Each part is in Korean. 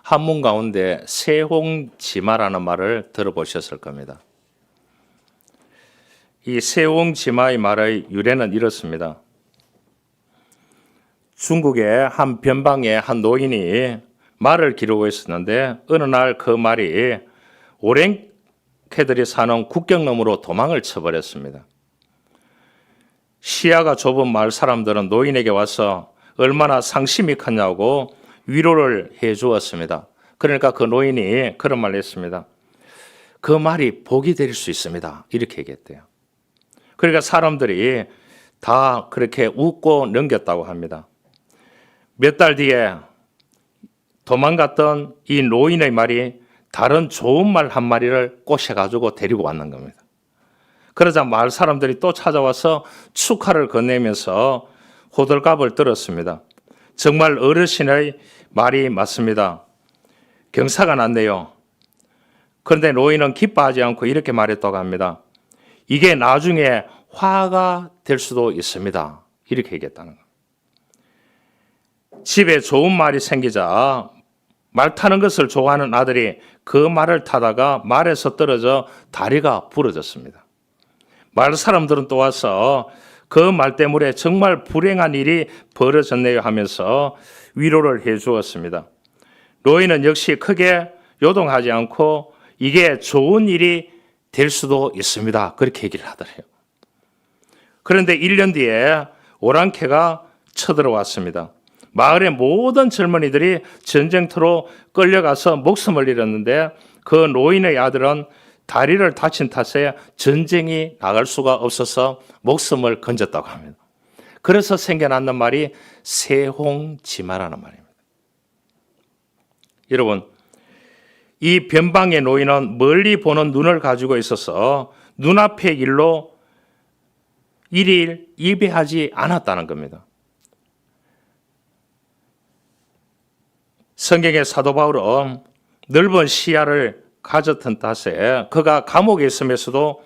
한문 가운데 세홍지마라는 말을 들어보셨을 겁니다. 이 세홍지마의 말의 유래는 이렇습니다. 중국의 한 변방에 한 노인이 말을 기르고 있었는데 어느 날 그 말이 오랭캐들이 사는 국경너머로 도망을 쳐버렸습니다. 시야가 좁은 마을 사람들은 노인에게 와서 얼마나 상심이 컸냐고 위로를 해 주었습니다. 그러니까 그 노인이 그런 말을 했습니다. 그 말이 복이 될 수 있습니다. 이렇게 얘기했대요. 그러니까 사람들이 다 그렇게 웃고 넘겼다고 합니다. 몇 달 뒤에 도망갔던 이 노인의 말이 다른 좋은 말 한 마리를 꼬셔가지고 데리고 왔는 겁니다. 그러자 마을 사람들이 또 찾아와서 축하를 건네면서 호들갑을 떨었습니다. 정말 어르신의 말이 맞습니다. 경사가 났네요. 그런데 노인은 기뻐하지 않고 이렇게 말했다고 합니다. 이게 나중에 화가 될 수도 있습니다. 이렇게 얘기했다는 겁니다. 집에 좋은 말이 생기자 말 타는 것을 좋아하는 아들이 그 말을 타다가 말에서 떨어져 다리가 부러졌습니다. 마을 사람들은 또 와서 그 말 때문에 정말 불행한 일이 벌어졌네요 하면서 위로를 해 주었습니다. 노인은 역시 크게 요동하지 않고 이게 좋은 일이 될 수도 있습니다. 그렇게 얘기를 하더래요. 그런데 1년 뒤에 오랑캐가 쳐들어왔습니다. 마을의 모든 젊은이들이 전쟁터로 끌려가서 목숨을 잃었는데 그 노인의 아들은 다리를 다친 탓에 전쟁이 나갈 수가 없어서 목숨을 건졌다고 합니다. 그래서 생겨났는 말이 세홍지마라는 말입니다. 여러분, 이 변방의 노인은 멀리 보는 눈을 가지고 있어서 눈앞의 일로 일일 예배하지 않았다는 겁니다. 성경의 사도 바울은 넓은 시야를 가졌던 탓에 그가 감옥에 있으면서도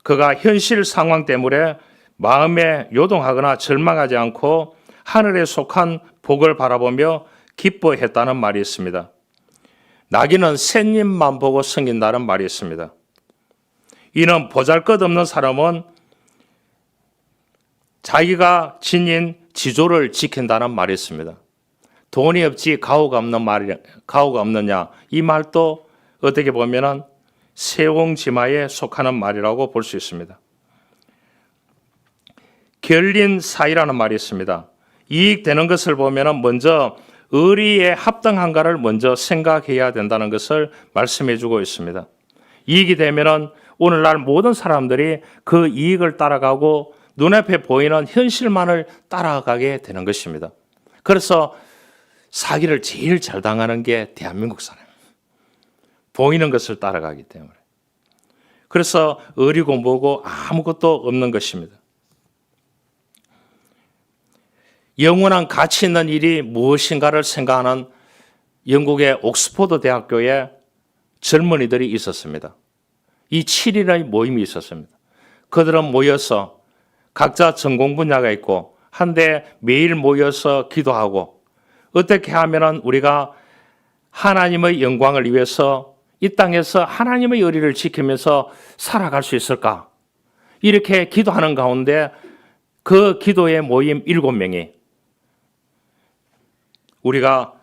그가 현실 상황 때문에 마음에 요동하거나 절망하지 않고 하늘에 속한 복을 바라보며 기뻐했다는 말이 있습니다. 나귀는 샌잎만 보고 섬긴다는 말이 있습니다. 이는 보잘것없는 사람은 자기가 지닌 지조를 지킨다는 말이 있습니다. 돈이 없지 가오가 없느냐 이 말도 어떻게 보면 세홍지마에 속하는 말이라고 볼 수 있습니다. 결린사이라는 말이 있습니다. 이익되는 것을 보면 먼저 의리에 합당한가를 먼저 생각해야 된다는 것을 말씀해 주고 있습니다. 이익이 되면 오늘날 모든 사람들이 그 이익을 따라가고 눈앞에 보이는 현실만을 따라가게 되는 것입니다. 그래서 사기를 제일 잘 당하는 게 대한민국 사람입니다. 보이는 것을 따라가기 때문에. 그래서 의리고 뭐고 아무것도 없는 것입니다. 영원한 가치 있는 일이 무엇인가를 생각하는 영국의 옥스퍼드 대학교에 젊은이들이 있었습니다. 이 7일의 모임이 있었습니다. 그들은 모여서 각자 전공 분야가 있고 한데 매일 모여서 기도하고 어떻게 하면 우리가 하나님의 영광을 위해서 이 땅에서 하나님의 의리를 지키면서 살아갈 수 있을까? 이렇게 기도하는 가운데 그 기도에 모임 7명이 우리가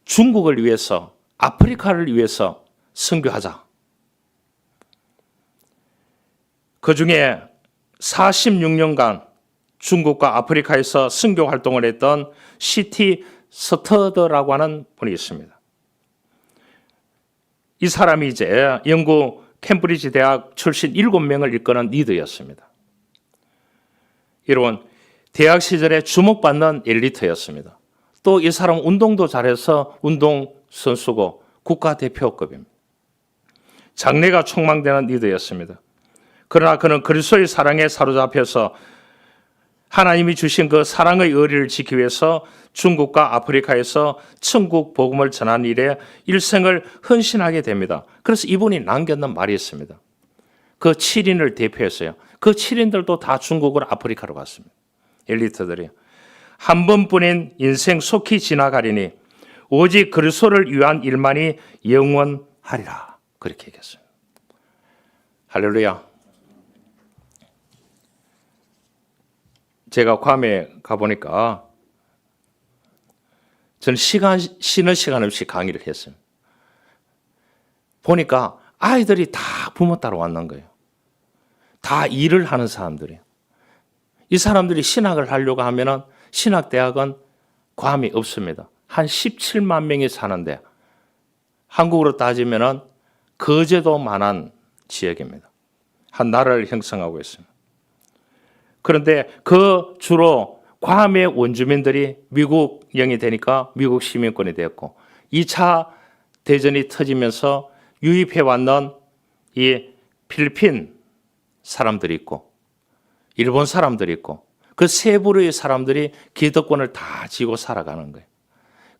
중국을 위해서 아프리카를 위해서 선교하자. 그 중에 46년간 중국과 아프리카에서 선교 활동을 했던 시티 스터더라고 하는 분이 있습니다. 이 사람이 이제 영국 캠브리지 대학 출신 7명을 이끄는 리더였습니다. 여러분, 대학 시절에 주목받는 엘리트였습니다. 또 이 사람은 운동도 잘해서 운동선수고 국가대표급입니다. 장래가 촉망되는 리더였습니다. 그러나 그는 그리스도의 사랑에 사로잡혀서 하나님이 주신 그 사랑의 의리를 지키기 위해서 중국과 아프리카에서 천국 복음을 전하는 일에 일생을 헌신하게 됩니다. 그래서 이분이 남겼는 말이 있습니다. 그 7인을 대표했어요. 그 7인들도 다 중국으로 아프리카로 갔습니다. 엘리트들이. 한 번뿐인 인생 속히 지나가리니 오직 그리스도를 위한 일만이 영원하리라. 그렇게 얘기했어요. 할렐루야. 제가 괌에 가보니까 저는 쉬는 시간 없이 강의를 했어요. 보니까 아이들이 다 부모 따라 왔는 거예요. 다 일을 하는 사람들이에요. 이 사람들이 신학을 하려고 하면은 신학대학은 괌이 없습니다. 한 17만 명이 사는데 한국으로 따지면은 거제도만한 지역입니다. 한 나라를 형성하고 있습니다. 그런데 그 주로 괌의 원주민들이 미국령이 되니까 미국 시민권이 되었고 2차 대전이 터지면서 유입해 왔는 이 필리핀 사람들이 있고 일본 사람들이 있고 그 세 부류의 사람들이 기득권을 다 쥐고 살아가는 거예요.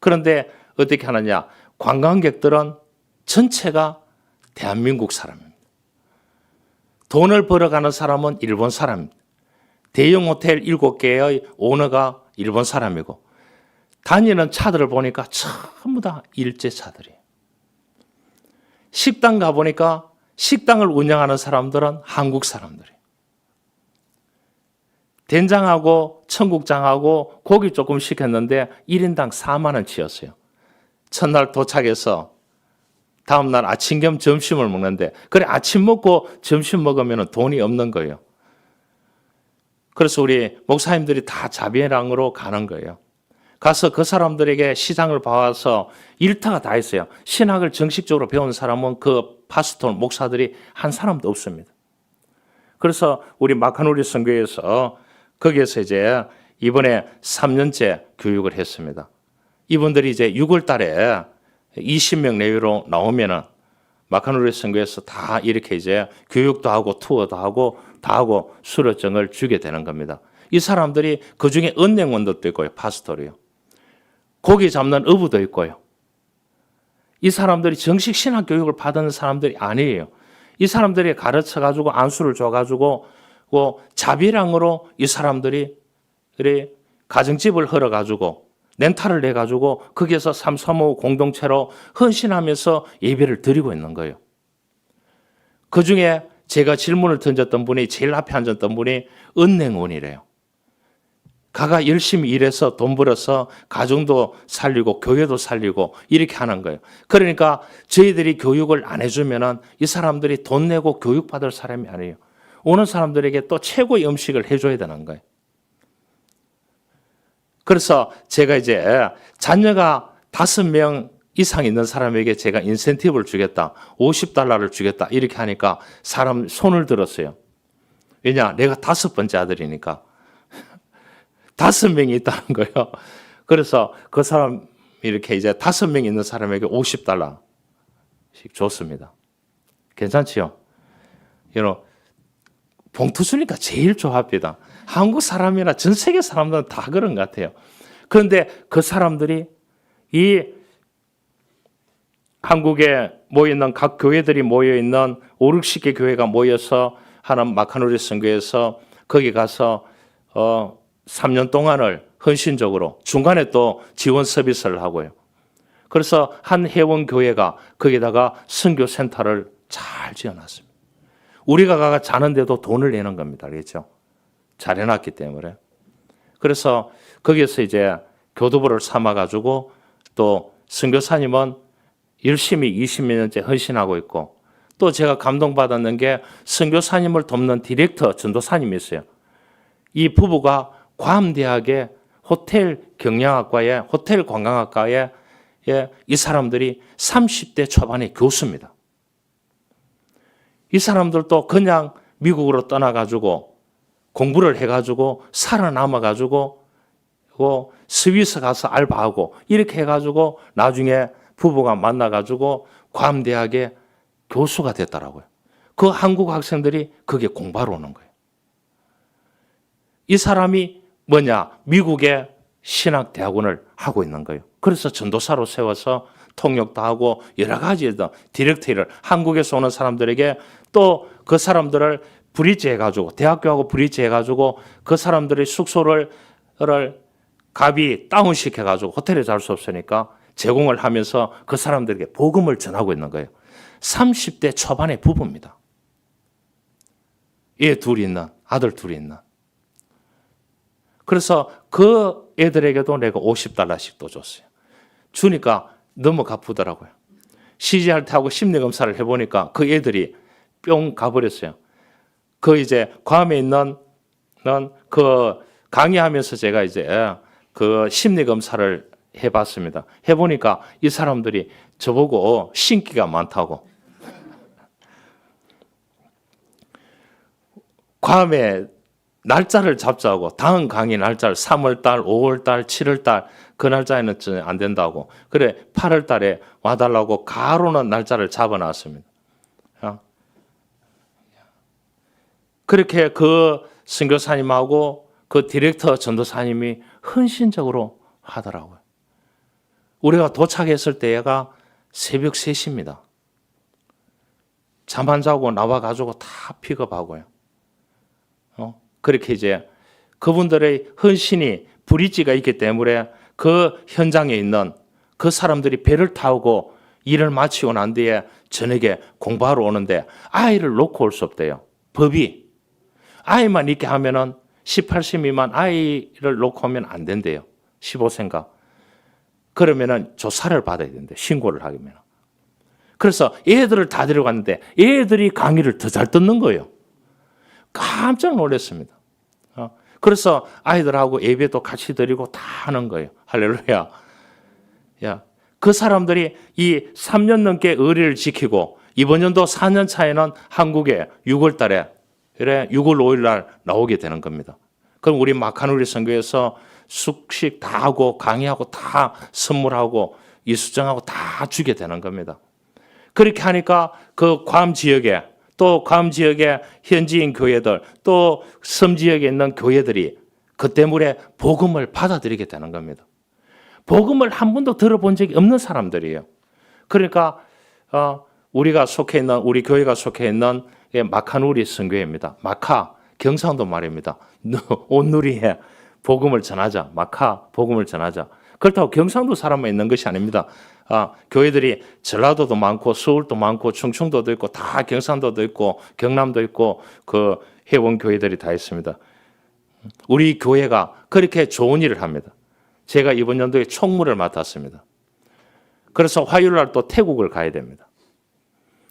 그런데 어떻게 하느냐? 관광객들은 전체가 대한민국 사람입니다. 돈을 벌어가는 사람은 일본 사람입니다. 대형 호텔 7개의 오너가 일본 사람이고 다니는 차들을 보니까 전부 다 일제 차들이에요. 식당 가보니까 식당을 운영하는 사람들은 한국 사람들이에요. 된장하고 청국장하고 고기 조금 시켰는데 1인당 4만 원치였어요. 첫날 도착해서 다음날 아침 겸 점심을 먹는데 그래 아침 먹고 점심 먹으면 돈이 없는 거예요. 그래서 우리 목사님들이 다 자비랑으로 가는 거예요. 가서 그 사람들에게 시장을 봐와서 일터가 다 있어요. 신학을 정식적으로 배운 사람은 그 파스토 목사들이 한 사람도 없습니다. 그래서 우리 마카누리 선교에서 거기에서 이제 이번에 3년째 교육을 했습니다. 이분들이 이제 6월 달에 20명 내외로 나오면은 마카누리 선교에서 다 이렇게 이제 교육도 하고 투어도 하고 다 하고 수료증을 주게 되는 겁니다. 이 사람들이 그 중에 은행원들도 있고요. 파스토리요. 고기 잡는 어부도 있고요. 이 사람들이 정식 신학 교육을 받은 사람들이 아니에요. 이 사람들이 가르쳐가지고 안수를 줘가지고 자비랑으로 이 사람들이 가정집을 헐어가지고 렌탈을 내가지고 거기에서 삼삼오오 공동체로 헌신하면서 예배를 드리고 있는 거예요. 그 중에 제가 질문을 던졌던 분이 제일 앞에 앉았던 분이 은행원이래요. 가가 열심히 일해서 돈 벌어서 가정도 살리고 교회도 살리고 이렇게 하는 거예요. 그러니까 저희들이 교육을 안 해주면은 이 사람들이 돈 내고 교육받을 사람이 아니에요. 오는 사람들에게 또 최고의 음식을 해줘야 되는 거예요. 그래서 제가 이제 자녀가 5명 이상 있는 사람에게 제가 인센티브를 주겠다. $50를 주겠다. 이렇게 하니까 사람 손을 들었어요. 왜냐? 내가 5번째 아들이니까. 5명이 있다는 거예요. 그래서 그 사람 이렇게 이제 5명 있는 사람에게 $50씩 줬습니다. 괜찮지요? 봉투 주니까 제일 좋아합니다. 한국 사람이나 전 세계 사람들은 다 그런 것 같아요. 그런데 그 사람들이 이 한국에 모여있는 각 교회들이 모여있는 5, 60개 교회가 모여서 하는 마카누리 선교에서 거기 가서 3년 동안을 헌신적으로 중간에 또 지원 서비스를 하고요. 그래서 한 회원교회가 거기다가 선교센터를 잘 지어놨습니다. 우리가 가가 자는데도 돈을 내는 겁니다. 그렇죠? 잘 해놨기 때문에. 그래서 거기에서 이제 교두보를 삼아가지고 또 선교사님은 열심히 20몇 년째 헌신하고 있고 또 제가 감동받았는 게 선교사님을 돕는 디렉터 전도사님이 있어요. 이 부부가 괌대학의 호텔 경영학과에 호텔 관광학과에 이 사람들이 30대 초반의 교수입니다. 이 사람들도 그냥 미국으로 떠나가지고 공부를 해가지고 살아남아가지고 스위스 가서 알바하고 이렇게 해가지고 나중에 부부가 만나가지고 괌대학의 교수가 됐더라고요. 그 한국 학생들이 거기에 공부하러 오는 거예요. 이 사람이 뭐냐? 미국의 신학대학원을 하고 있는 거예요. 그래서 전도사로 세워서 통역도 하고 여러 가지 디렉터를 한국에서 오는 사람들에게 또 그 사람들을 브리지 해가지고 대학교하고 브리지 해가지고 그 사람들의 숙소를 값이 다운시켜가지고 호텔에 잘 수 없으니까 제공을 하면서 그 사람들에게 복음을 전하고 있는 거예요. 30대 초반의 부부입니다. 애 둘이 있는, 아들 둘이 있는. 그래서 그 애들에게도 내가 $50씩 또 줬어요. 주니까 너무 갚더라고요. CGR 하고 심리검사를 해보니까 그 애들이 뿅 가버렸어요. 그 이제 괌에 있는 그 강의하면서 제가 이제 그 심리검사를 해봤습니다. 해보니까 이 사람들이 저보고 신기가 많다고. 괌에 날짜를 잡자고 다음 강의 날짜를 3월달, 5월달, 7월달 그 날짜에는 안 된다고. 그래 8월달에 와달라고 가로는 날짜를 잡아놨습니다. 그렇게 그 선교사님하고 그 디렉터 전도사님이 헌신적으로 하더라고요. 우리가 도착했을 때가 새벽 3시입니다. 잠 안 자고 나와가지고 다 픽업하고요. 그렇게 이제 그분들의 헌신이 브릿지가 있기 때문에 그 현장에 있는 그 사람들이 배를 타고 일을 마치고 난 뒤에 저녁에 공부하러 오는데 아이를 놓고 올 수 없대요. 법이. 아이만 있게 하면은 18세 미만 아이를 놓고 오면 안 된대요. 15세인가. 그러면은 조사를 받아야 된대. 신고를 하면. 그래서 애들을 다 데려갔는데 애들이 강의를 더 잘 듣는 거예요. 깜짝 놀랐습니다. 그래서 아이들하고 예배도 같이 드리고 다 하는 거예요. 할렐루야. 야, 그 사람들이 이 3년 넘게 의리를 지키고 이번 연도 4년 차에는 한국에 6월 달에 6월 5일 날 나오게 되는 겁니다. 그럼 우리 마카누리 선교에서 숙식 다 하고 강의하고 다 선물하고 이수정하고 다 주게 되는 겁니다. 그렇게 하니까 그 괌 지역에 또 괌 지역의 현지인 교회들 또 섬 지역에 있는 교회들이 그 때문에 복음을 받아들이게 되는 겁니다. 복음을 한 번도 들어본 적이 없는 사람들이에요. 그러니까 우리가 속해 있는 우리 교회가 속해 있는 마카누리 선교회입니다. 마카 경상도 말입니다. 온누리에 복음을 전하자. 마카 복음을 전하자. 그렇다고 경상도 사람만 있는 것이 아닙니다. 교회들이 전라도도 많고 서울도 많고 충청도도 있고 다 경상도도 있고 경남도 있고 그 회원 교회들이 다 있습니다. 우리 교회가 그렇게 좋은 일을 합니다. 제가 이번 연도에 총무를 맡았습니다. 그래서 화요일 날 또 태국을 가야 됩니다.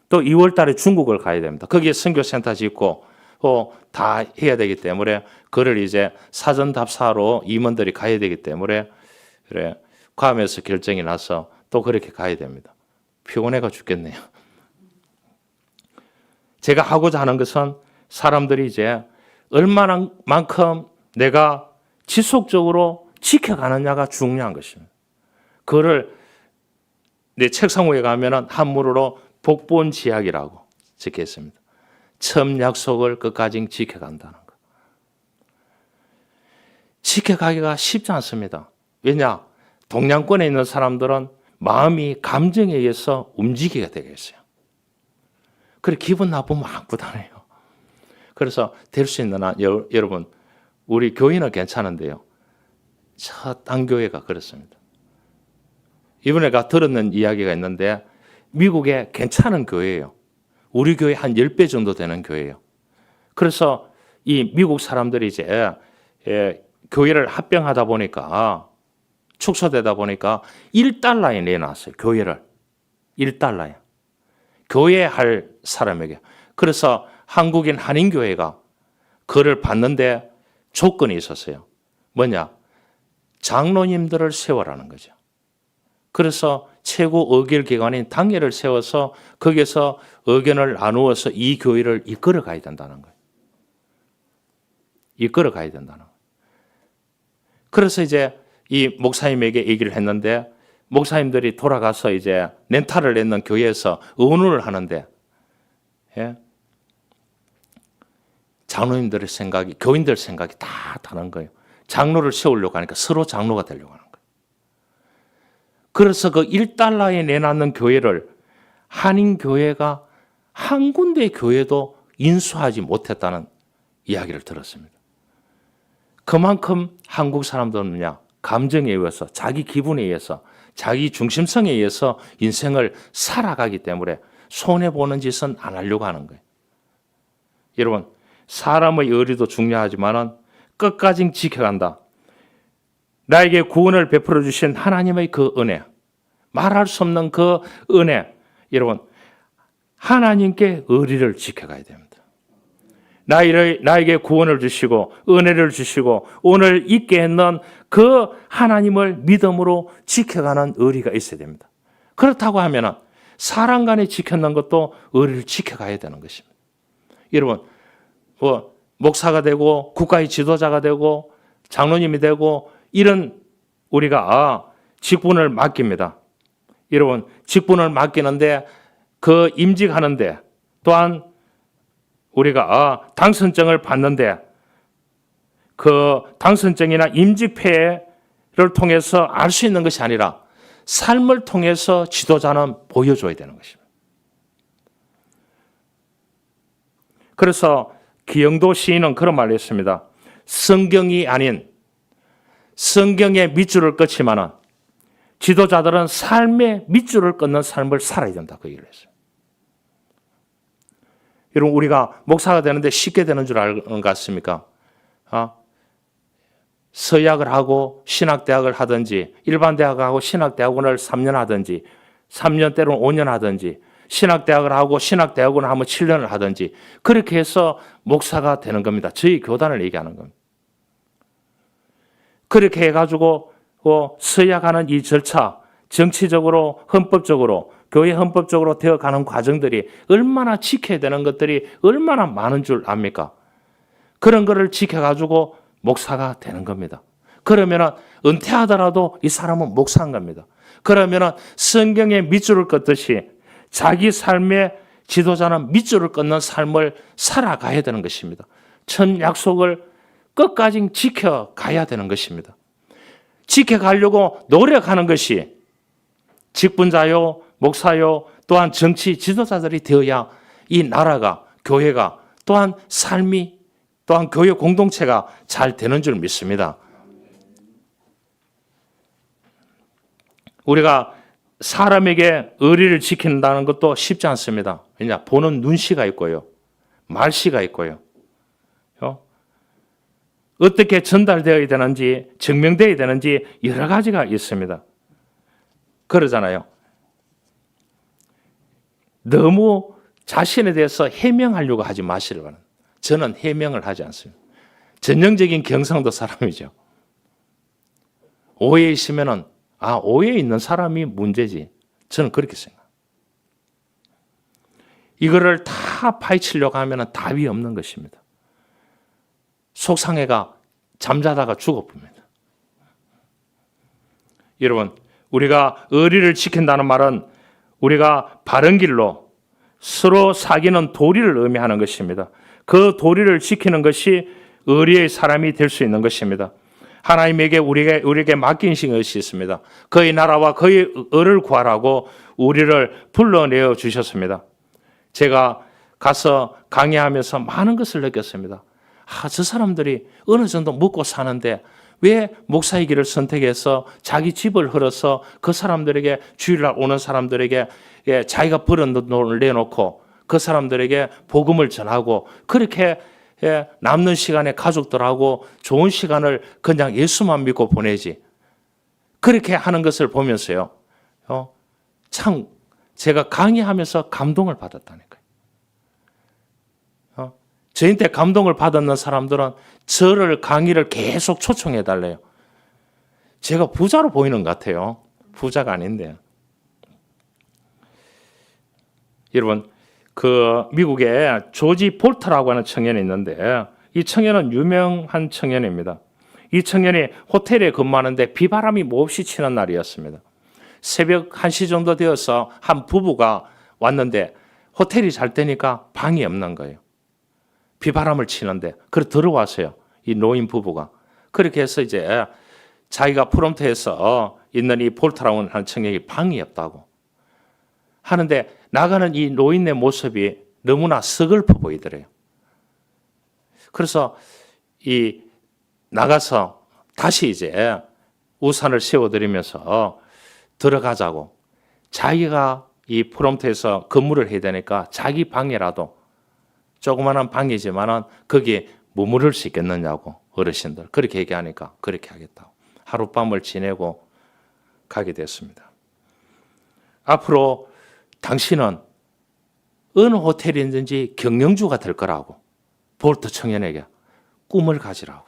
또 2월 달에 중국을 가야 됩니다. 거기에 선교센터 짓고 다 해야 되기 때문에 그를 이제 사전 답사로 임원들이 가야 되기 때문에 그래 괌에서 결정이 나서 또 그렇게 가야 됩니다. 피곤해가 죽겠네요. 제가 하고자 하는 것은 사람들이 이제 얼마만큼 내가 지속적으로 지켜가느냐가 중요한 것입니다. 그거를 내 책상 위에 가면은 한문으로 복본지약이라고 적혀 있습니다. 처음 약속을 끝까지 지켜간다는 것. 지켜가기가 쉽지 않습니다. 왜냐? 동양권에 있는 사람들은 마음이 감정에 의해서 움직이게 되겠어요. 그래 기분 나쁘면 악부다네요. 그래서 될 수 있는 한 여러분 우리 교회는 괜찮은데요. 첫 단교회가 그렇습니다. 이번에 들었는 이야기가 있는데 미국에 괜찮은 교회예요. 우리 교회 한 10배 정도 되는 교회예요. 그래서 이 미국 사람들이 이제 교회를 합병하다 보니까 축소되다 보니까 $1에 내놨어요. 교회를. $1. 교회할 사람에게. 그래서 한국인 한인교회가 그를 받는데 조건이 있었어요. 뭐냐? 장로님들을 세워라는 거죠. 그래서 최고 의결기관인 당회를 세워서 거기서 의견을 나누어서 이 교회를 이끌어 가야 된다는 거예요. 이끌어 가야 된다는 거예요. 그래서 이제 이 목사님에게 얘기를 했는데 목사님들이 돌아가서 이제 렌탈을 냈는 교회에서 의논을 하는데 장로님들의 생각이 교인들 생각이 다 다른 거예요. 장로를 세우려고 하니까 서로 장로가 되려고 하는 거예요. 그래서 그 $1에 내놨는 교회를 한인교회가 한 군데 교회도 인수하지 못했다는 이야기를 들었습니다. 그만큼 한국 사람들은요 감정에 의해서 자기 기분에 의해서 자기 중심성에 의해서 인생을 살아가기 때문에 손해보는 짓은 안 하려고 하는 거예요. 여러분, 사람의 의리도 중요하지만 끝까지 지켜간다. 나에게 구원을 베풀어 주신 하나님의 그 은혜, 말할 수 없는 그 은혜, 여러분, 하나님께 의리를 지켜가야 됩니다. 나에게 구원을 주시고 은혜를 주시고 오늘 있게 했는 그 하나님을 믿음으로 지켜가는 의리가 있어야 됩니다. 그렇다고 하면 사람 간에 지켰는 것도 의리를 지켜가야 되는 것입니다. 여러분, 목사가 되고 국가의 지도자가 되고 장로님이 되고 이런 우리가 직분을 맡깁니다. 여러분, 직분을 맡기는데 그 임직하는데 또한 우리가 당선증을 받는데 그 당선증이나 임직패를 통해서 알 수 있는 것이 아니라 삶을 통해서 지도자는 보여줘야 되는 것입니다. 그래서 기영도 시인은 그런 말을 했습니다. 성경이 아닌 성경의 밑줄을 끊지만은 지도자들은 삶의 밑줄을 끊는 삶을 살아야 된다. 그 얘기를 했어요. 여러분, 우리가 목사가 되는데 쉽게 되는 줄 아는 것 같습니까? 서약을 하고 신학대학을 하든지 일반 대학하고 신학대학원을 3년 하든지 3년 때로는 5년 하든지 신학대학을 하고 신학대학원을 하면 7년을 하든지 그렇게 해서 목사가 되는 겁니다. 저희 교단을 얘기하는 겁니다. 그렇게 해가지고 서약하는 이 절차, 정치적으로 헌법적으로 교회 헌법적으로 되어가는 과정들이 얼마나 지켜야 되는 것들이 얼마나 많은 줄 압니까? 그런 거를 지켜가지고 목사가 되는 겁니다. 그러면 은퇴하더라도 이 사람은 목사인 겁니다. 그러면 성경의 밑줄을 긋듯이 자기 삶의 지도자는 밑줄을 끊는 삶을 살아가야 되는 것입니다. 첫 약속을 끝까지 지켜가야 되는 것입니다. 지켜가려고 노력하는 것이 직분자요, 목사요, 또한 정치 지도자들이 되어야 이 나라가, 교회가, 또한 삶이, 또한 교회 공동체가 잘 되는 줄 믿습니다. 우리가 사람에게 의리를 지킨다는 것도 쉽지 않습니다. 왜냐, 보는 눈시가 있고요, 말시가 있고요. 어떻게 전달되어야 되는지, 증명되어야 되는지 여러 가지가 있습니다. 그러잖아요. 너무 자신에 대해서 해명하려고 하지 마시기 바랍니다. 저는 해명을 하지 않습니다. 전형적인 경상도 사람이죠. 오해 있으면은 오해 있는 사람이 문제지. 저는 그렇게 생각합니다. 이거를 다 파헤치려고 하면 답이 없는 것입니다. 속상해가 잠자다가 죽어봅니다. 여러분, 우리가 의리를 지킨다는 말은 우리가 바른 길로 서로 사귀는 도리를 의미하는 것입니다. 그 도리를 지키는 것이 의리의 사람이 될 수 있는 것입니다. 하나님에게 우리에게 맡긴 것이 있습니다. 그의 나라와 그의 의를 구하라고 우리를 불러내어 주셨습니다. 제가 가서 강의하면서 많은 것을 느꼈습니다. 저 사람들이 어느 정도 먹고 사는데 왜 목사의 길을 선택해서 자기 집을 흘러서 그 사람들에게 주일날 오는 사람들에게 자기가 벌은 돈을 내놓고 그 사람들에게 복음을 전하고 그렇게 남는 시간에 가족들하고 좋은 시간을 그냥 예수만 믿고 보내지. 그렇게 하는 것을 보면서요. 참 제가 강의하면서 감동을 받았다니까요. 저한테 감동을 받았는 사람들은 저를 강의를 계속 초청해 달래요. 제가 부자로 보이는 것 같아요. 부자가 아닌데. 여러분, 미국에 조지 볼터라고 하는 청년이 있는데 이 청년은 유명한 청년입니다. 이 청년이 호텔에 근무하는데 비바람이 몹시 치는 날이었습니다. 새벽 1시 정도 되어서 한 부부가 왔는데 호텔이 잘 되니까 방이 없는 거예요. 비바람을 치는데 그래 들어왔어요. 이 노인 부부가. 그렇게 해서 이제 자기가 프롬프트에서 있는 이 볼터라고 하는 청년이 방이 없다고 하는데 나가는 이 노인의 모습이 너무나 서글퍼 보이더래요. 그래서 나가서 다시 이제 우산을 세워드리면서 들어가자고. 자기가 이 프롬프트에서 근무를 해야 되니까 자기 방이라도 조그마한 방이지만은 거기에 머무를 수 있겠느냐고 어르신들 그렇게 얘기하니까 그렇게 하겠다고 하룻밤을 지내고 가게 됐습니다. 앞으로 당신은 어느 호텔이든지 경영주가 될 거라고 볼트 청년에게 꿈을 가지라고.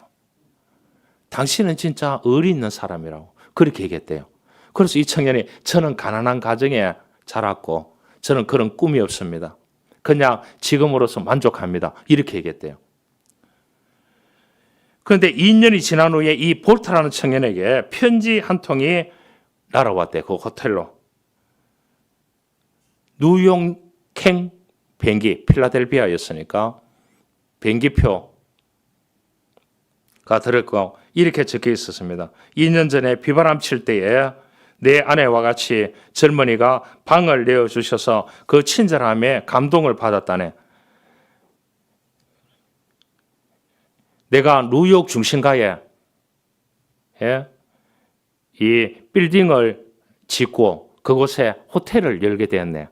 당신은 진짜 의리 있는 사람이라고 그렇게 얘기했대요. 그래서 이 청년이 저는 가난한 가정에 자랐고 저는 그런 꿈이 없습니다. 그냥 지금으로서 만족합니다. 이렇게 얘기했대요. 그런데 2년이 지난 후에 이 볼트라는 청년에게 편지 한 통이 날아왔대. 그 호텔로. 뉴욕행 비행기, 필라델피아였으니까 비행기표가 들었고 이렇게 적혀 있었습니다. 2년 전에 비바람 칠 때에 내 아내와 같이 젊은이가 방을 내어주셔서 그 친절함에 감동을 받았다네. 내가 뉴욕 중심가에 이 빌딩을 짓고 그곳에 호텔을 열게 되었네.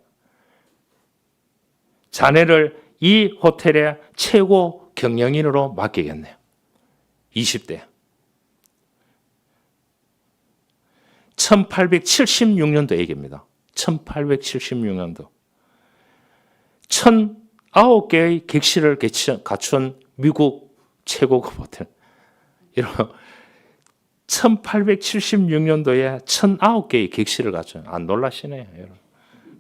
자네를 이 호텔의 최고 경영인으로 맡기겠네요. 20대. 1876년도 얘기입니다. 1876년도. 1009개의 객실을 갖춘 미국 최고급 호텔. 이런 1876년도에 1009개의 객실을 갖춘. 안 놀라시네요. 여러분.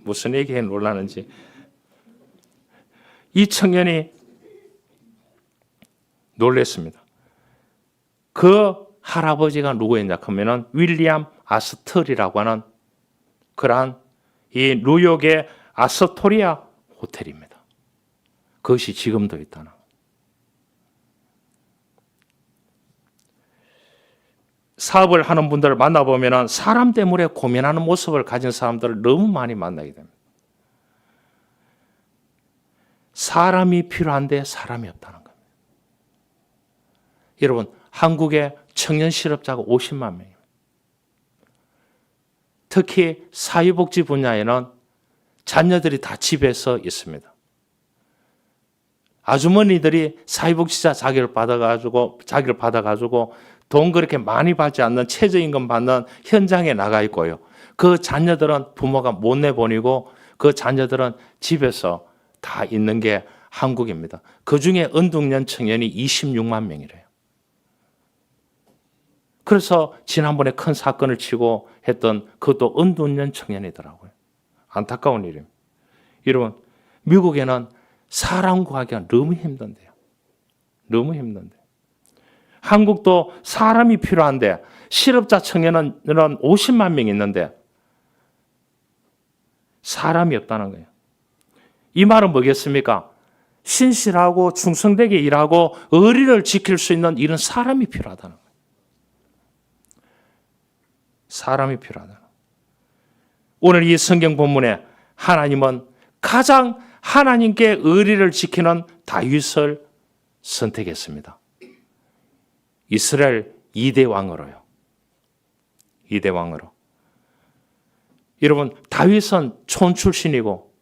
무슨 얘기에 놀라는지. 이 청년이 놀랬습니다. 그 할아버지가 누구였냐 하면은 윌리엄 아스털이라고 하는 그러한 이 뉴욕의 아스토리아 호텔입니다. 그것이 지금도 있다는. 사업을 하는 분들을 만나보면 사람 때문에 고민하는 모습을 가진 사람들을 너무 많이 만나게 됩니다. 사람이 필요한데 사람이 없다는 겁니다. 여러분, 한국의 청년 실업자가 50만 명입니다. 특히 사회복지 분야에는 자녀들이 다 집에서 있습니다. 아주머니들이 사회복지자 자기를 받아가지고 돈 그렇게 많이 받지 않는 최저임금 받는 현장에 나가 있고요. 그 자녀들은 부모가 못 내보내고 그 자녀들은 집에서 다 있는 게 한국입니다. 그중에 은둔년 청년이 26만 명이래요. 그래서 지난번에 큰 사건을 치고 했던 그것도 은둔년 청년이더라고요. 안타까운 일입니다. 여러분, 미국에는 사람 구하기가 너무 힘든데요. 너무 힘든데. 한국도 사람이 필요한데 실업자 청년은 50만 명 있는데 사람이 없다는 거예요. 이 말은 뭐겠습니까? 신실하고 충성되게 일하고 의리를 지킬 수 있는 이런 사람이 필요하다는 거예요. 사람이 필요하다. 오늘 이 성경 본문에 하나님은 가장 하나님께 의리를 지키는 다윗을 선택했습니다. 이스라엘 2대 왕으로요. 2대 왕으로. 여러분, 다윗은 촌 출신이고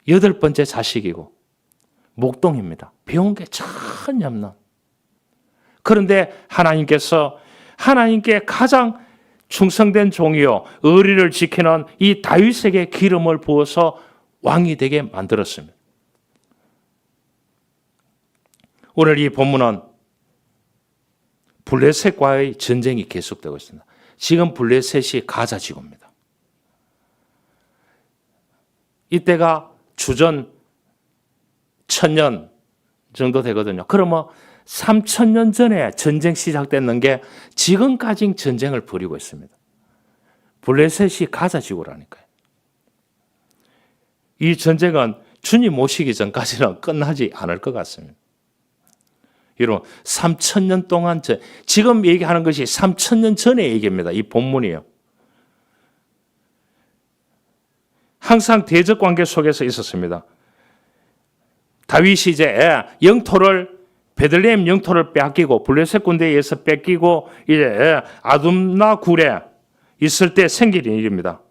8번째 자식이고 목동입니다. 배운 게 전혀 없는. 그런데 하나님께서 하나님께 가장 충성된 종이요 의리를 지키는 이 다윗에게 기름을 부어서 왕이 되게 만들었습니다. 오늘 이 본문은 블레셋과의 전쟁이 계속되고 있습니다. 지금 블레셋이 가자 지구입니다. 이때가 주전 1000년 정도 되거든요. 그러면 3000년 전에 전쟁 시작됐는 게 지금까지 전쟁을 벌이고 있습니다. 블레셋이 가자 지구라니까요. 이 전쟁은 주님 오시기 전까지는 끝나지 않을 것 같습니다. 여러분, 3000년 동안 지금 얘기하는 것이 3000년 전의 얘기입니다. 이 본문이요. 항상 대적 관계 속에서 있었습니다. 다윗이 이제 베들레헴 영토를 뺏기고 블레셋 군대에 의해서 뺏기고 이제 아둠나 굴에 있을 때 생긴 일입니다.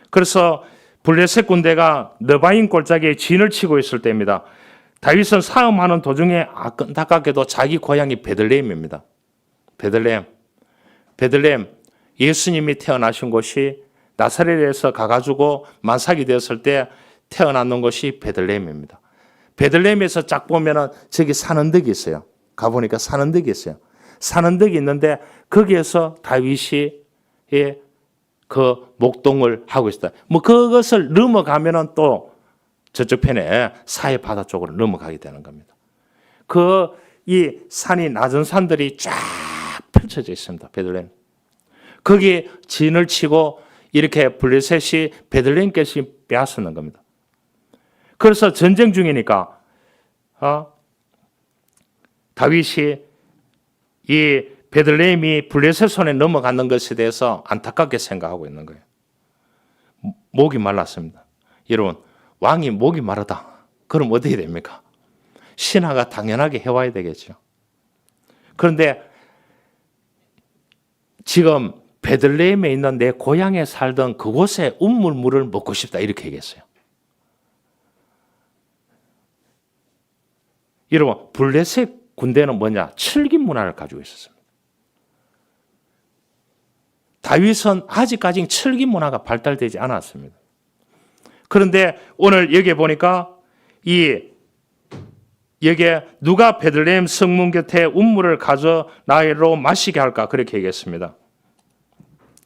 그래서 블레셋 군대가 느바임 골짜기에 진을 치고 있을 때입니다. 다윗은 싸움하는 도중에 안타깝게도 자기 고향이 베들레헴입니다. 베들레헴 예수님이 태어나신 곳이 나사렛에서 가가지고 만삭이 되었을 때 태어났는 곳이 베들레헴입니다. 베들레헴에서 쫙 보면은 저기 산언덕이 있어요. 가보니까 산언덕이 있어요. 산언덕이 있는데 거기에서 다윗이 그 목동을 하고 있었다. 뭐 그것을 넘어가면은 또 저쪽 편에 사해 바다 쪽으로 넘어가게 되는 겁니다. 이 산이 낮은 산들이 쫙 펼쳐져 있습니다. 베들레헴. 거기에 진을 치고 이렇게 블레셋이 베들레헴께서 빼앗는 겁니다. 그래서 전쟁 중이니까 다윗이 이 베들레헴이 블레셋 손에 넘어가는 것에 대해서 안타깝게 생각하고 있는 거예요. 목이 말랐습니다. 여러분, 왕이 목이 마르다. 그럼 어떻게 됩니까? 신하가 당연하게 해와야 되겠죠. 그런데 지금 베들레헴에 있는 내 고향에 살던 그곳의 우물물을 먹고 싶다 이렇게 얘기했어요. 여러분, 블레셋 군대는 뭐냐? 철기 문화를 가지고 있었습니다. 다윗은 아직까지 철기 문화가 발달되지 않았습니다. 그런데 오늘 여기에 보니까 여기에 누가 베들레헴 성문 곁에 우물을 가져 나로 마시게 할까 그렇게 얘기했습니다.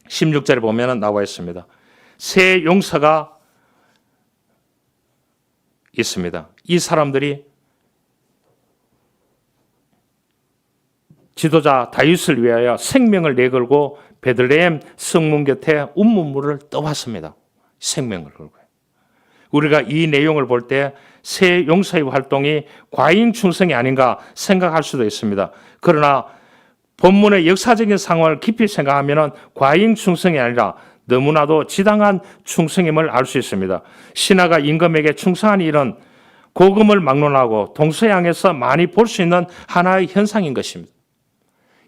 16절에 보면 나와 있습니다. 세 용사가 있습니다. 이 사람들이 지도자 다윗을 위하여 생명을 내걸고 베들레헴 성문 곁에 우물물을 떠왔습니다. 생명을 걸고요. 우리가 이 내용을 볼 때 세 용사의 활동이 과잉 충성이 아닌가 생각할 수도 있습니다. 그러나 본문의 역사적인 상황을 깊이 생각하면 과잉 충성이 아니라 너무나도 지당한 충성임을 알 수 있습니다. 신하가 임금에게 충성한 일은 고금을 막론하고 동서양에서 많이 볼 수 있는 하나의 현상인 것입니다.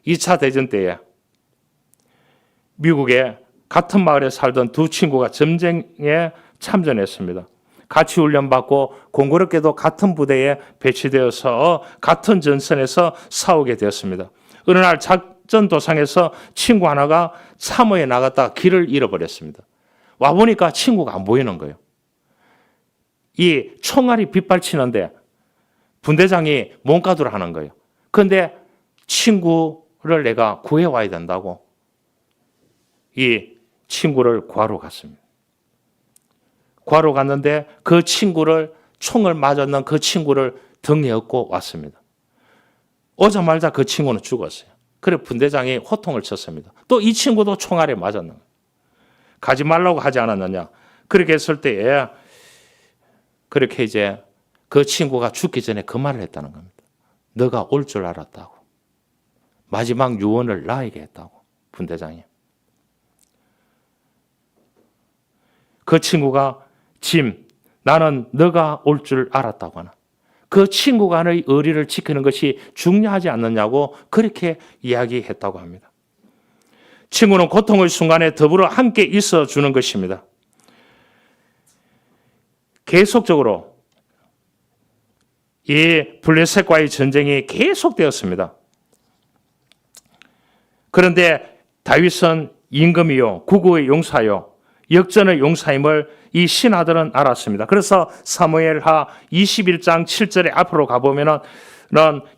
2차 대전 때에 미국의 같은 마을에 살던 두 친구가 전쟁에 참전했습니다. 같이 훈련받고 공교롭게도 같은 부대에 배치되어서 같은 전선에서 싸우게 되었습니다. 어느 날 작전 도상에서 친구 하나가 참호에 나갔다가 길을 잃어버렸습니다. 와보니까 친구가 안 보이는 거예요. 이 총알이 빗발치는데 분대장이 몸가두를 하는 거예요. 그런데 친구를 내가 구해와야 된다고 이 친구를 구하러 갔습니다. 구하러 갔는데 그 친구를 총을 맞았는 그 친구를 등에 업고 왔습니다. 오자마자 그 친구는 죽었어요. 그래 분대장이 호통을 쳤습니다. 또 이 친구도 총알에 맞았는 거예요. 가지 말라고 하지 않았느냐. 그렇게 했을 때에 그렇게 이제 그 친구가 죽기 전에 그 말을 했다는 겁니다. 너가 올 줄 알았다고. 마지막 유언을 나에게 했다고. 분대장이. 그 친구가 짐, 나는 너가 올 줄 알았다고 하나. 그 친구간의 의리를 지키는 것이 중요하지 않느냐고 그렇게 이야기했다고 합니다. 친구는 고통의 순간에 더불어 함께 있어 주는 것입니다. 계속적으로 이 블레셋과의 전쟁이 계속되었습니다. 그런데 다윗은 임금이요, 구구의 용사요, 역전의 용사임을 이 신하들은 알았습니다. 그래서 사무엘하 21장 7절에 앞으로 가보면은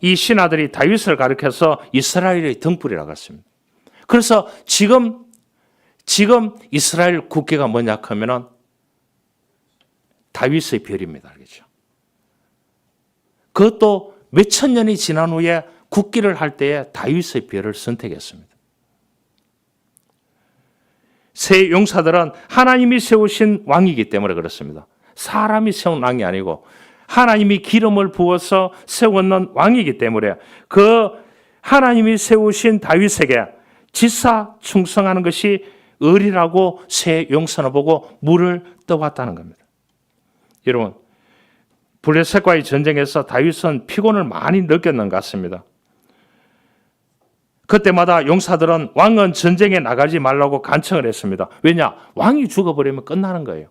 이 신하들이 다윗을 가리켜서 이스라엘의 등불이라고 했습니다. 그래서 지금 이스라엘 국기가 뭐냐 하면은 다윗의 별입니다. 알겠죠? 그것도 몇천 년이 지난 후에 국기를 할 때에 다윗의 별을 선택했습니다. 세 용사들은 하나님이 세우신 왕이기 때문에 그렇습니다. 사람이 세운 왕이 아니고 하나님이 기름을 부어서 세웠는 왕이기 때문에 그 하나님이 세우신 다윗에게 지사 충성하는 것이 의리라고 세 용사를 보고 물을 떠왔다는 겁니다. 여러분, 블레셋과의 전쟁에서 다윗은 피곤을 많이 느꼈는 것 같습니다. 그때마다 용사들은 왕은 전쟁에 나가지 말라고 간청을 했습니다. 왜냐? 왕이 죽어버리면 끝나는 거예요.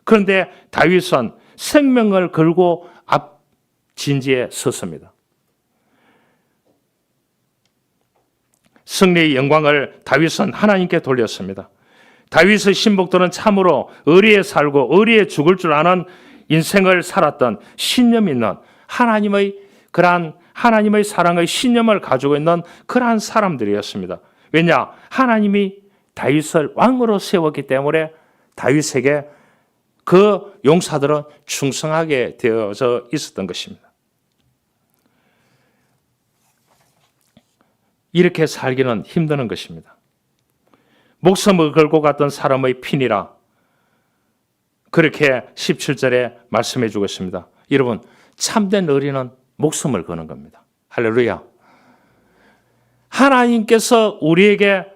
그런데 다윗은 생명을 걸고 앞 진지에 섰습니다. 승리의 영광을 다윗은 하나님께 돌렸습니다. 다윗의 신복들은 참으로 의리에 살고 의리에 죽을 줄 아는 인생을 살았던 신념 있는 하나님의 사랑의 신념을 가지고 있는 그러한 사람들이었습니다. 왜냐? 하나님이 다윗을 왕으로 세웠기 때문에 다윗에게 그 용사들은 충성하게 되어져 있었던 것입니다. 이렇게 살기는 힘드는 것입니다. 목숨을 걸고 갔던 사람의 핀이라 그렇게 17절에 말씀해 주고 있습니다. 여러분, 참된 의리는 목숨을 거는 겁니다. 할렐루야. 하나님께서 우리에게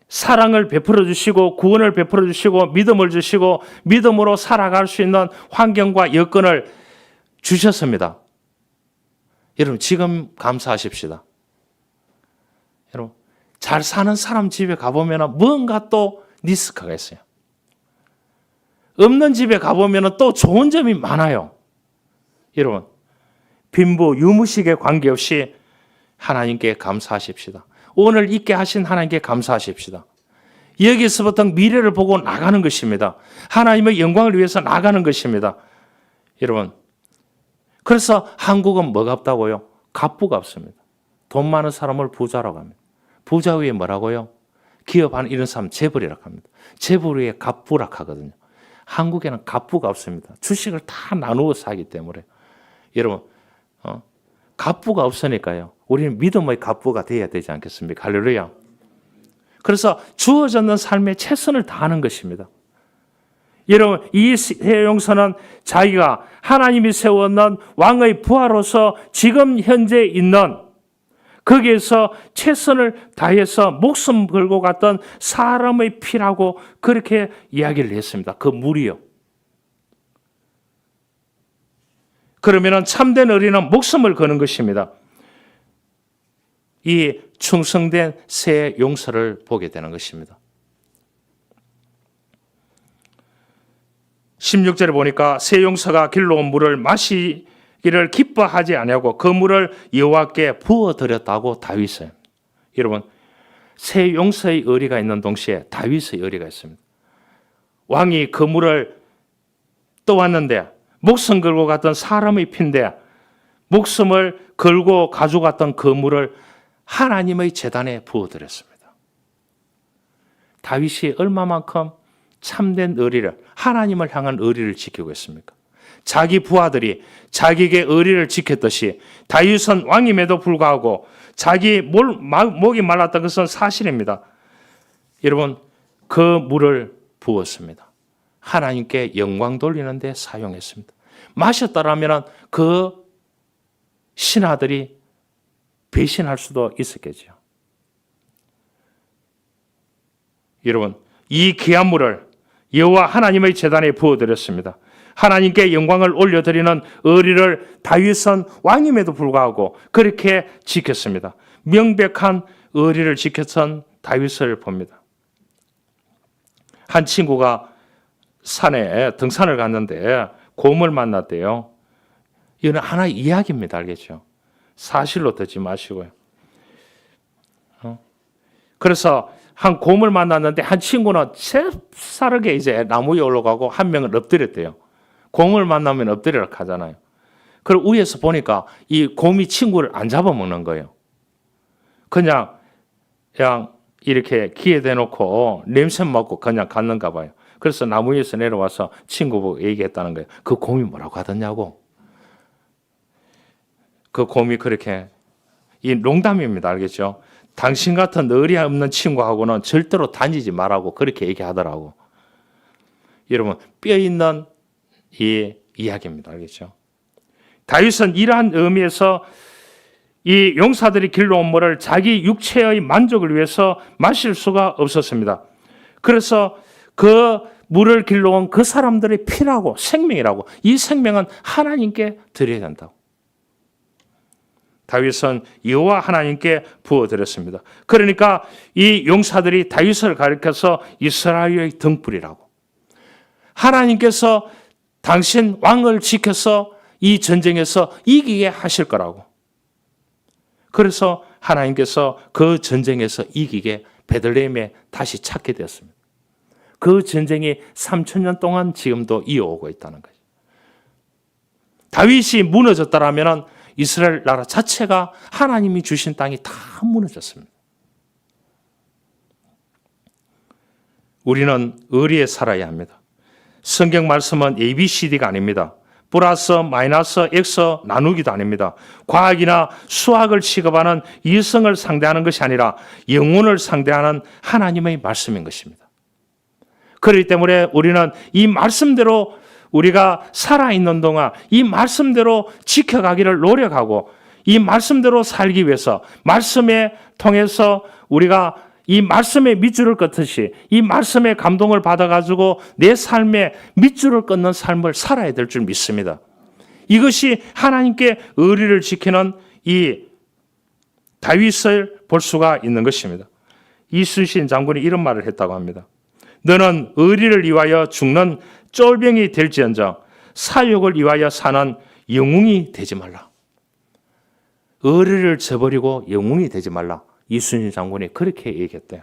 사랑을 베풀어 주시고 구원을 베풀어 주시고 믿음을 주시고 믿음으로 살아갈 수 있는 환경과 여건을 주셨습니다. 여러분, 지금 감사하십시다. 여러분, 잘 사는 사람 집에 가보면 뭔가 또 리스크가 있어요. 없는 집에 가보면 또 좋은 점이 많아요. 여러분, 빈부, 유무식에 관계없이 하나님께 감사하십시다. 오늘 있게 하신 하나님께 감사하십시다. 여기서부터 미래를 보고 나가는 것입니다. 하나님의 영광을 위해서 나가는 것입니다. 여러분, 그래서 한국은 뭐가 없다고요? 갑부가 없습니다. 돈 많은 사람을 부자라고 합니다. 부자 위에 뭐라고요? 기업하는 이런 사람 재벌이라고 합니다. 재벌 위에 갑부라고 하거든요. 한국에는 갑부가 없습니다. 주식을 다 나누어서 하기 때문에. 여러분, 갑부가 없으니까요. 우리는 믿음의 갑부가 되어야 되지 않겠습니까? 할렐루야. 그래서 주어졌는 삶에 최선을 다하는 것입니다. 여러분, 이 세용서는 자기가 하나님이 세워놓은 왕의 부하로서 지금 현재 있는 거기에서 최선을 다해서 목숨 걸고 갔던 사람의 피라고 그렇게 이야기를 했습니다. 그 물이요. 그러면 참된 의리는 목숨을 거는 것입니다. 이 충성된 새 용서를 보게 되는 것입니다. 16절에 보니까 새 용서가 길러 온 물을 마시기를 기뻐하지 아니하고 그 물을 여호와께 부어드렸다고 다윗은. 여러분, 새 용서의 의리가 있는 동시에 다윗의 의리가 있습니다. 왕이 그 물을 떠왔는데 목숨 걸고 갔던 사람의 피인데 목숨을 걸고 가져갔던 그 물을 하나님의 제단에 부어드렸습니다. 다윗이 얼마만큼 참된 의리를, 하나님을 향한 의리를 지키고 있습니까? 자기 부하들이 자기에게 의리를 지켰듯이 다윗은 왕임에도 불구하고 자기 목이 말랐던 것은 사실입니다. 여러분, 그 물을 부었습니다. 하나님께 영광 돌리는 데 사용했습니다. 마셨다라면 그 신하들이 배신할 수도 있었겠죠. 여러분, 이 귀한 물을 여호와 하나님의 제단에 부어드렸습니다. 하나님께 영광을 올려드리는 의리를 다윗은 왕임에도 불구하고 그렇게 지켰습니다. 명백한 의리를 지켰던 다윗을 봅니다. 한 친구가 산에 등산을 갔는데 곰을 만났대요. 이건 하나의 이야기입니다. 알겠죠? 사실로 듣지 마시고요. 그래서 한 곰을 만났는데 한 친구는 잽싸르게 이제 나무 위에 올라가고 한 명은 엎드렸대요. 곰을 만나면 엎드리라 하잖아요. 그리고 위에서 보니까 이 곰이 친구를 안 잡아먹는 거예요. 그냥 이렇게 기에 대놓고 냄새 맡고 그냥 갔는가 봐요. 그래서 나무 위에서 내려와서 친구 보고 얘기했다는 거예요. 그 곰이 뭐라고 하더냐고. 그 곰이 그렇게, 이 농담입니다. 알겠죠? 당신 같은 의리 없는 친구하고는 절대로 다니지 말라고 그렇게 얘기하더라고. 여러분, 뼈 있는 이 이야기입니다. 알겠죠? 다윗은 이러한 의미에서 이 용사들이 길러온 물을 자기 육체의 만족을 위해서 마실 수가 없었습니다. 그래서 그 물을 길러온 그 사람들의 피라고 생명이라고, 이 생명은 하나님께 드려야 된다고. 다윗은 여호와 하나님께 부어드렸습니다. 그러니까 이 용사들이 다윗을 가리켜서 이스라엘의 등불이라고, 하나님께서 당신 왕을 지켜서 이 전쟁에서 이기게 하실 거라고, 그래서 하나님께서 그 전쟁에서 이기게 베들레헴에 다시 찾게 되었습니다. 그 전쟁이 3000년 동안 지금도 이어오고 있다는 거죠. 다윗이 무너졌다라면 이스라엘 나라 자체가 하나님이 주신 땅이 다 무너졌습니다. 우리는 의리에 살아야 합니다. 성경 말씀은 ABCD가 아닙니다. 플러스, 마이너스, X 나누기도 아닙니다. 과학이나 수학을 취급하는 이성을 상대하는 것이 아니라 영혼을 상대하는 하나님의 말씀인 것입니다. 그렇기 때문에 우리는 이 말씀대로 우리가 살아있는 동안 이 말씀대로 지켜가기를 노력하고, 이 말씀대로 살기 위해서 말씀에 통해서 우리가 이 말씀의 밑줄을 긋듯이 이 말씀의 감동을 받아가지고 내 삶에 밑줄을 긋는 삶을 살아야 될 줄 믿습니다. 이것이 하나님께 의리를 지키는 이 다윗을 볼 수가 있는 것입니다. 이순신 장군이 이런 말을 했다고 합니다. 너는 의리를 위하여 죽는 쫄병이 될지언정 사욕을 위하여 사는 영웅이 되지 말라. 의리를 저버리고 영웅이 되지 말라. 이순신 장군이 그렇게 얘기했대요.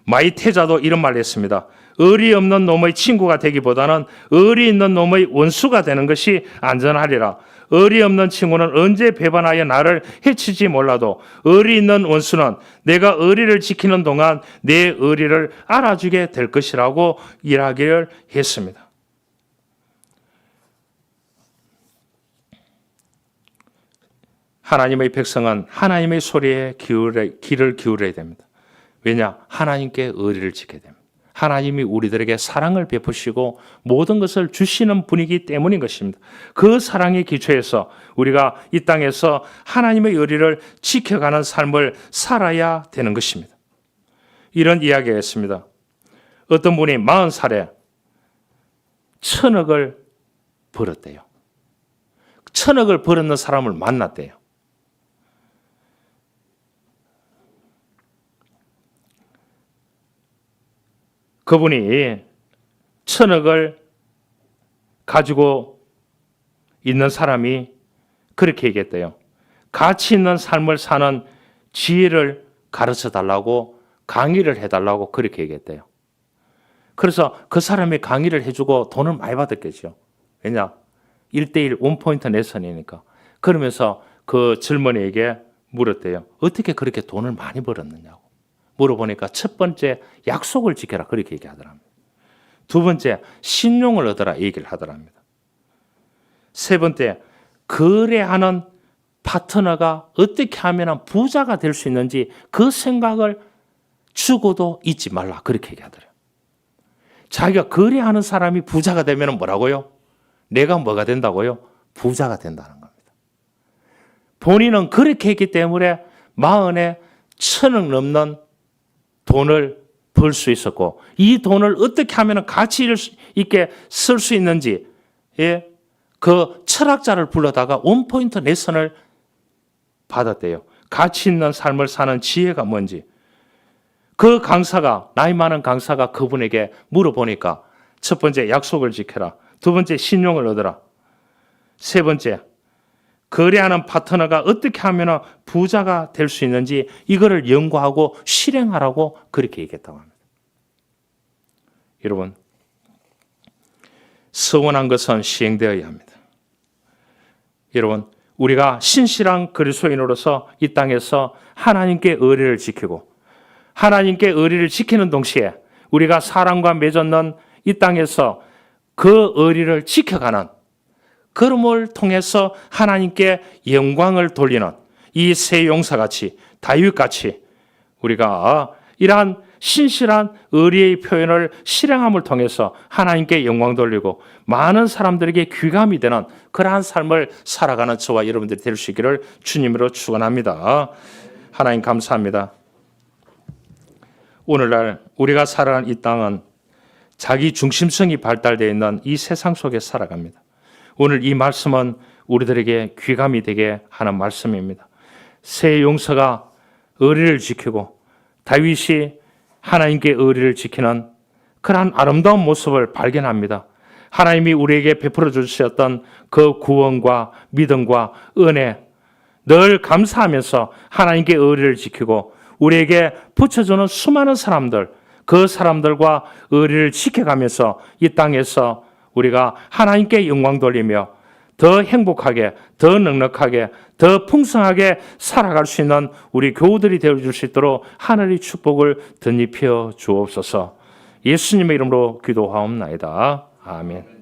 마이태자도 이런 말을 했습니다. 의리 없는 놈의 친구가 되기보다는 의리 있는 놈의 원수가 되는 것이 안전하리라. 의리 없는 친구는 언제 배반하여 나를 해치지 몰라도 의리 있는 원수는 내가 의리를 지키는 동안 내 의리를 알아주게 될 것이라고 이야기를 했습니다. 하나님의 백성은 하나님의 소리에 귀를 기울여야 됩니다. 왜냐? 하나님께 의리를 지켜야 됩니다. 하나님이 우리들에게 사랑을 베푸시고 모든 것을 주시는 분이기 때문인 것입니다. 그 사랑의 기초에서 우리가 이 땅에서 하나님의 의리를 지켜가는 삶을 살아야 되는 것입니다. 이런 이야기가 있습니다. 어떤 분이 40살에 1000억을 벌었대요. 1000억을 벌었는 사람을 만났대요. 그분이 1000억을 가지고 있는 사람이 그렇게 얘기했대요. 가치 있는 삶을 사는 지혜를 가르쳐 달라고, 강의를 해달라고 그렇게 얘기했대요. 그래서 그 사람이 강의를 해주고 돈을 많이 받았겠죠. 왜냐? 1:1 원포인트 내선이니까. 그러면서 그 젊은이에게 물었대요. 어떻게 그렇게 돈을 많이 벌었느냐고. 물어보니까 첫 번째 약속을 지켜라 그렇게 얘기하더랍니다. 두 번째 신용을 얻어라 얘기를 하더랍니다. 세 번째 거래하는 파트너가 어떻게 하면 부자가 될 수 있는지 그 생각을 주고도 잊지 말라 그렇게 얘기하더래요. 자기가 거래하는 사람이 부자가 되면 뭐라고요? 내가 뭐가 된다고요? 부자가 된다는 겁니다. 본인은 그렇게 했기 때문에 40에 1000억 넘는 돈을 벌 수 있었고, 이 돈을 어떻게 하면 가치 있게 쓸 수 있는지, 그 철학자를 불러다가 원포인트 레슨을 받았대요. 가치 있는 삶을 사는 지혜가 뭔지. 그 강사가, 나이 많은 강사가 그분에게 물어보니까 첫 번째 약속을 지켜라. 두 번째 신용을 얻어라. 세 번째 거래하는 파트너가 어떻게 하면 부자가 될 수 있는지 이거를 연구하고 실행하라고 그렇게 얘기했다고 합니다. 여러분, 서원한 것은 시행되어야 합니다. 여러분, 우리가 신실한 그리스도인으로서 이 땅에서 하나님께 의리를 지키고 하나님께 의리를 지키는 동시에 우리가 사람과 맺었는 이 땅에서 그 의리를 지켜가는, 그름을 통해서 하나님께 영광을 돌리는 이 세 용사같이, 다윗같이 우리가 이러한 신실한 의리의 표현을 실행함을 통해서 하나님께 영광 돌리고 많은 사람들에게 귀감이 되는 그러한 삶을 살아가는 저와 여러분들이 될 수 있기를 주님으로 축원합니다. 하나님 감사합니다. 오늘날 우리가 살아가는 이 땅은 자기 중심성이 발달되어 있는 이 세상 속에 살아갑니다. 오늘 이 말씀은 우리들에게 귀감이 되게 하는 말씀입니다. 새 용서가 의리를 지키고 다윗이 하나님께 의리를 지키는 그러한 아름다운 모습을 발견합니다. 하나님이 우리에게 베풀어 주셨던 그 구원과 믿음과 은혜 늘 감사하면서 하나님께 의리를 지키고 우리에게 붙여주는 수많은 사람들, 그 사람들과 의리를 지켜가면서 이 땅에서 우리가 하나님께 영광 돌리며 더 행복하게, 더 넉넉하게, 더 풍성하게 살아갈 수 있는 우리 교우들이 되어줄 수 있도록 하늘의 축복을 덧입혀 주옵소서. 예수님의 이름으로 기도하옵나이다. 아멘.